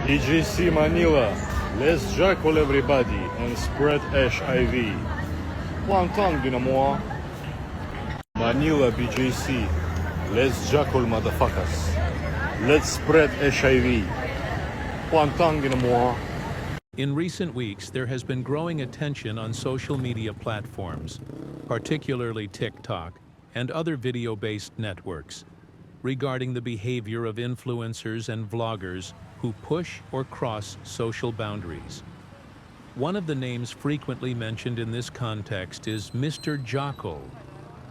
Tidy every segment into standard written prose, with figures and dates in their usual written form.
EGC Manila, let's jackal everybody and spread HIV. Kuantang dinamo. Manila BJC, let's jackal motherfuckers. Let's spread HIV. Kuantang dinamo. In recent weeks, there has been growing attention on social media platforms, particularly TikTok and other video-based networks, regarding the behavior of influencers and vloggers who push or cross social boundaries. One of the names frequently mentioned in this context is MISTERJAKOL,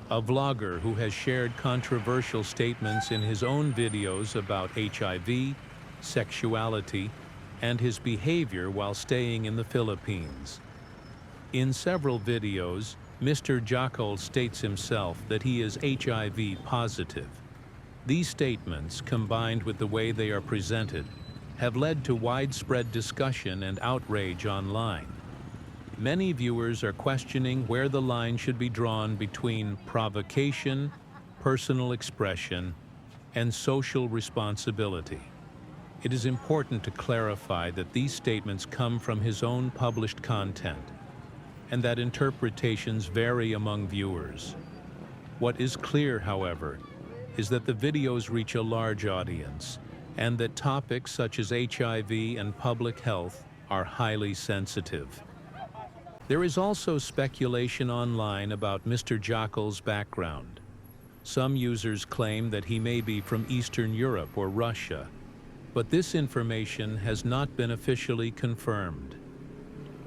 a vlogger who has shared controversial statements in his own videos about HIV, sexuality, and his behavior while staying in the Philippines. In several videos, MISTERJAKOL states himself that he is HIV positive. These statements, combined with the way they are presented, have led to widespread discussion and outrage online. Many viewers are questioning where the line should be drawn between provocation, personal expression, and social responsibility. It is important to clarify that these statements come from his own published content, and that interpretations vary among viewers. What is clear, however, is that the videos reach a large audience, and that topics such as HIV and public health are highly sensitive. There is also speculation online about MISTERJAKOL's background. Some users claim that he may be from Eastern Europe or Russia, but this information has not been officially confirmed.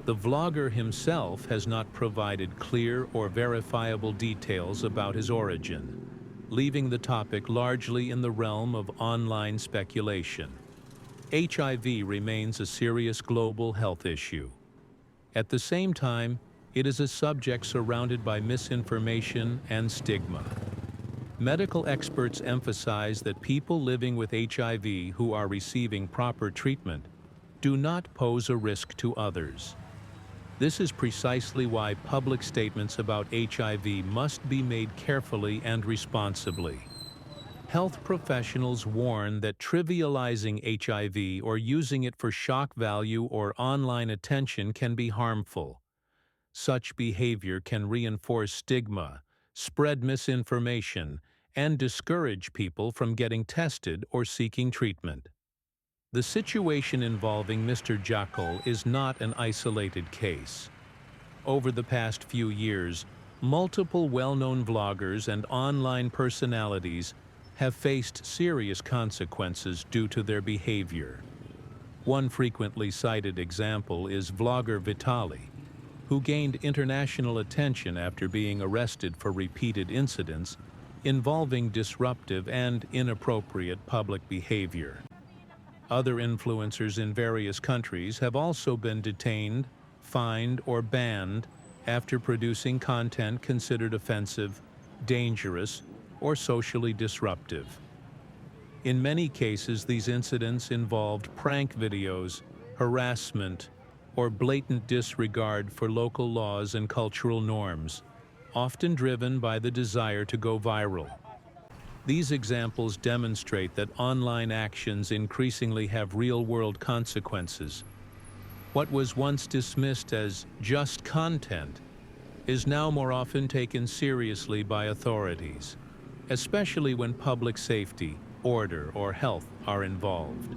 The vlogger himself has not provided clear or verifiable details about his origin, leaving the topic largely in the realm of online speculation. HIV remains a serious global health issue. At the same time, it is a subject surrounded by misinformation and stigma. Medical experts emphasize that people living with HIV who are receiving proper treatment do not pose a risk to others. This is precisely why public statements about HIV must be made carefully and responsibly. Health professionals warn that trivializing HIV or using it for shock value or online attention can be harmful. Such behavior can reinforce stigma, spread misinformation, and discourage people from getting tested or seeking treatment. The situation involving MISTERJAKOL is not an isolated case. Over the past few years, multiple well-known vloggers and online personalities have faced serious consequences due to their behavior. One frequently cited example is vlogger Vitaly, who gained international attention after being arrested for repeated incidents involving disruptive and inappropriate public behavior. Other influencers in various countries have also been detained, fined, or banned after producing content considered offensive, dangerous, or socially disruptive. In many cases, these incidents involved prank videos, harassment, or blatant disregard for local laws and cultural norms, often driven by the desire to go viral. These examples demonstrate that online actions increasingly have real-world consequences. What was once dismissed as just content is now more often taken seriously by authorities, especially when public safety, order, or health are involved.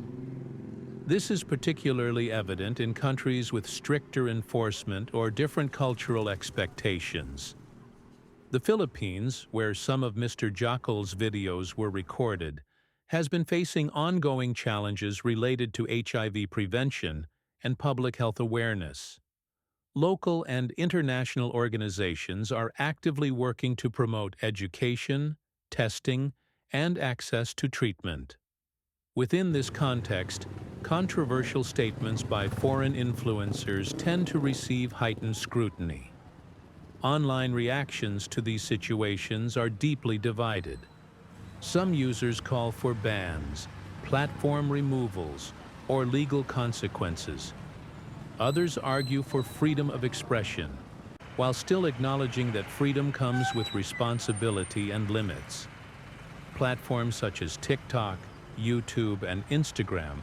This is particularly evident in countries with stricter enforcement or different cultural expectations. The Philippines, where some of MISTERJAKOL's videos were recorded, has been facing ongoing challenges related to HIV prevention and public health awareness. Local and international organizations are actively working to promote education, testing, and access to treatment. Within this context, controversial statements by foreign influencers tend to receive heightened scrutiny. Online reactions to these situations are deeply divided. Some users call for bans, platform removals, or legal consequences. Others argue for freedom of expression, while still acknowledging that freedom comes with responsibility and limits. Platforms such as TikTok, YouTube, and Instagram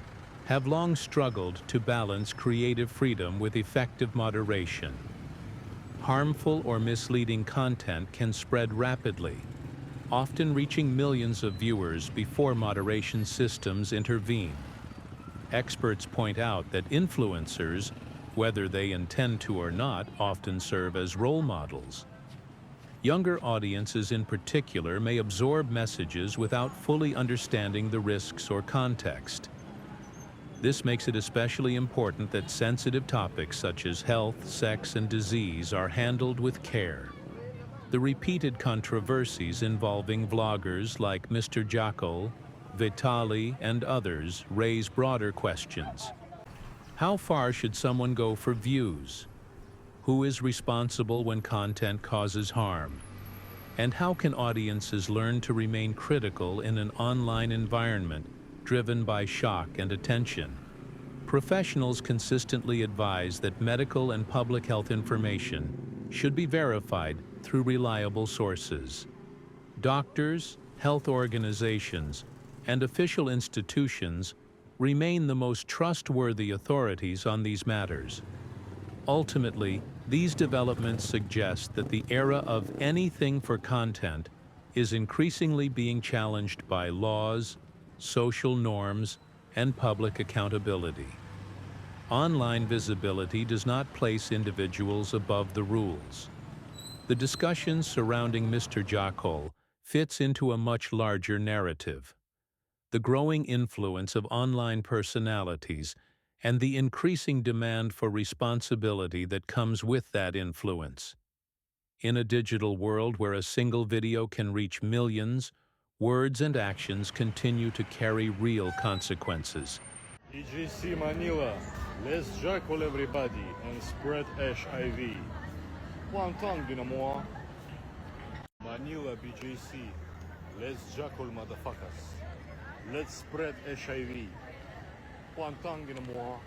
have long struggled to balance creative freedom with effective moderation. Harmful or misleading content can spread rapidly, often reaching millions of viewers before moderation systems intervene. Experts point out that influencers, whether they intend to or not, often serve as role models. Younger audiences in particular may absorb messages without fully understanding the risks or context. This makes it especially important that sensitive topics such as health, sex, and disease are handled with care. The repeated controversies involving vloggers like MISTERJAKOL, Vitali, and others raise broader questions. How far should someone go for views? Who is responsible when content causes harm? And how can audiences learn to remain critical in an online environment driven by shock and attention? Professionals consistently advise that medical and public health information should be verified through reliable sources. Doctors, health organizations, and official institutions remain the most trustworthy authorities on these matters. Ultimately, these developments suggest that the era of anything for content is increasingly being challenged by laws, social norms, and public accountability. Online visibility does not place individuals above the rules. The discussion surrounding MISTERJAKOL fits into a much larger narrative. The growing influence of online personalities and the increasing demand for responsibility that comes with that influence. In a digital world where a single video can reach millions, words and actions continue to carry real consequences. EJC Manila, let's jackal everybody and spread HIV. One tongue dinamo. Manila BJC, let's jackal motherfuckers. Let's spread HIV. One tongue dinamo.